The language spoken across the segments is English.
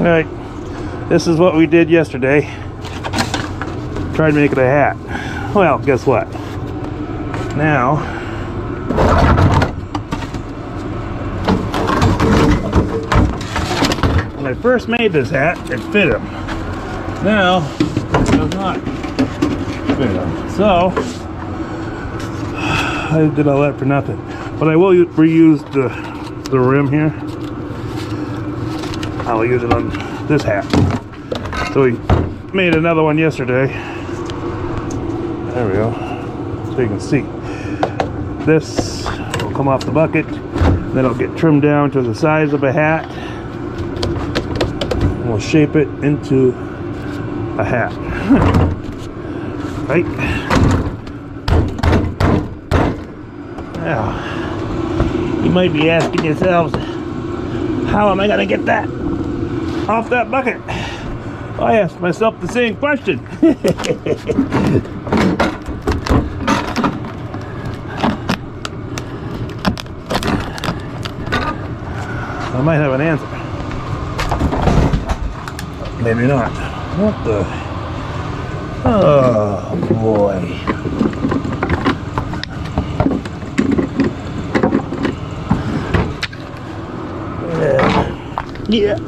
Alright, this is what we did yesterday. Tried making a hat. Well, guess what? Now, when I first made this hat, it fit him. Now, it does not fit him. So, I did all that for nothing. But I will reuse the rim here. I'll use it on this hat. So we made another one yesterday. There we go. So you can see. This will come off the bucket. Then it'll get trimmed down to the size of a hat. And we'll shape it into a hat. Right? Now, you might be asking yourselves, how am I going to get that off that bucket? I asked myself the same question. I might have an answer. Maybe not. What the? Oh boy. Yeah,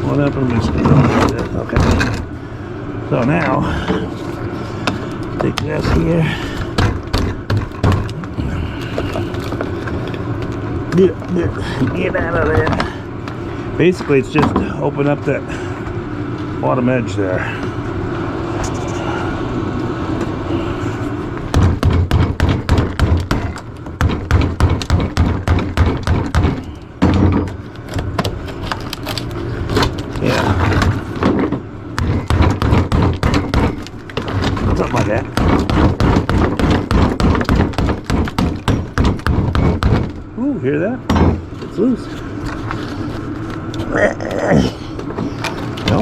what happened to this? Okay. So now, take this here. Get out of there. Basically, it's just to open up that bottom edge there. Something like that. Ooh, hear that? It's loose. No.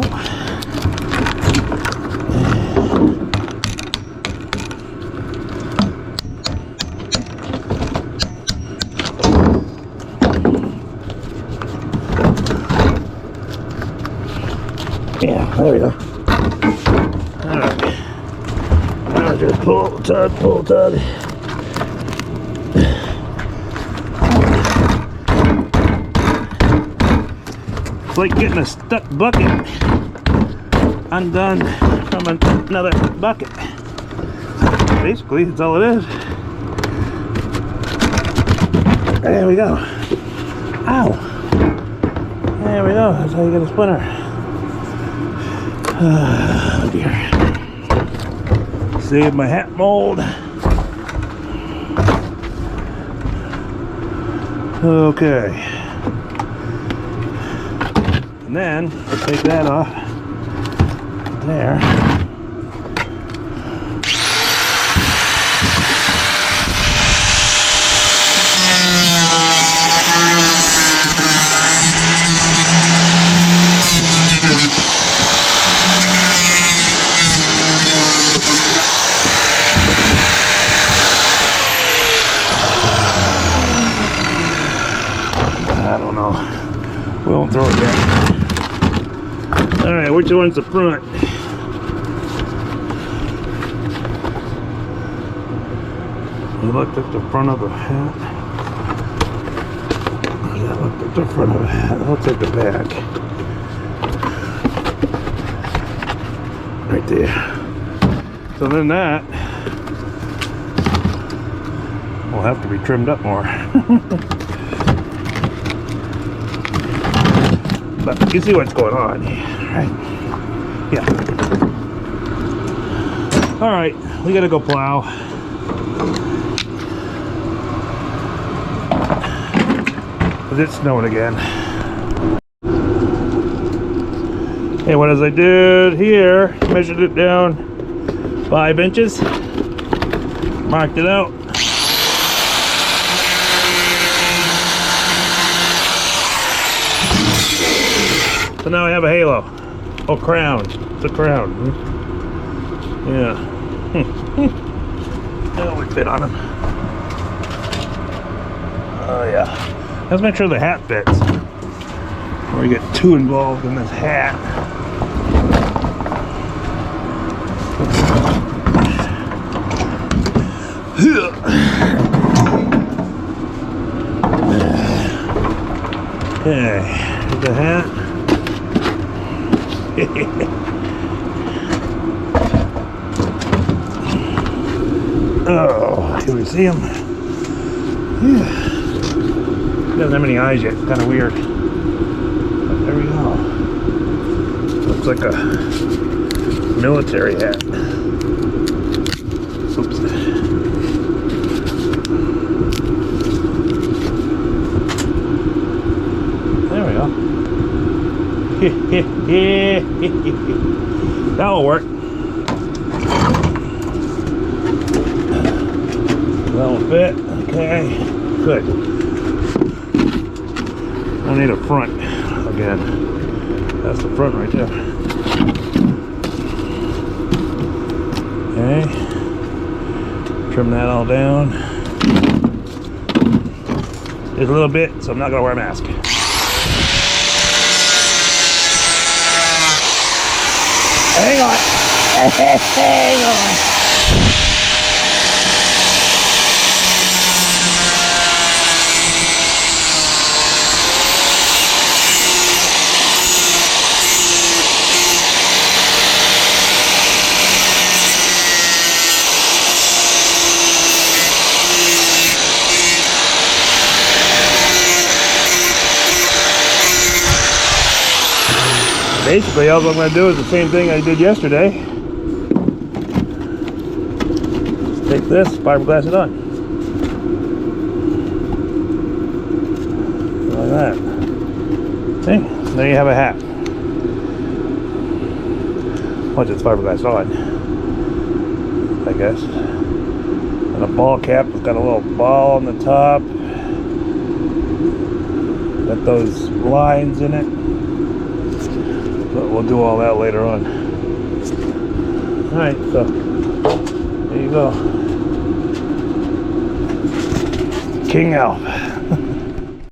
Yeah, there we go. Just pull, tug, pull, tug. It's like getting a stuck bucket undone from another bucket. Basically, that's all it is. There we go. Ow! There we go. That's how you get a splinter. Oh dear. Save my hat mold. Okay. And then let's take that off there. I don't know. We won't throw it yet. Alright, which one's the front? You looked at the front of the hat. Yeah, looked at the front of the hat. Looks like the back. Right there. So then that will have to be trimmed up more. But you can see what's going on, right? Yeah. All right, we gotta go plow. Cause it's snowing again. Okay, what as I did here, measured it down 5 inches, marked it out. So now I have a halo. Oh, crown. It's a crown. Yeah. That would fit on him. Oh, yeah. Let's make sure the hat fits. Before we get too involved in this hat. Okay, here's the hat. Oh, can we see him? Yeah. He doesn't have any eyes yet, kind of weird. But there we go. Looks like a military hat. Oops. There we go. That'll work. That'll fit. Okay. Good. I need a front again. That's the front right there. Okay. Trim that all down. Just a little bit, so I'm not gonna wear a mask. Hang on. Hang on. Basically, all I'm going to do is the same thing I did yesterday. Just take this, fiberglass it on. Like that. See? There you have a hat. Once it's fiberglass on, I guess. And a ball cap, it's got a little ball on the top. Got those lines in it. But we'll do all that later on. Alright, so there you go. King Alf.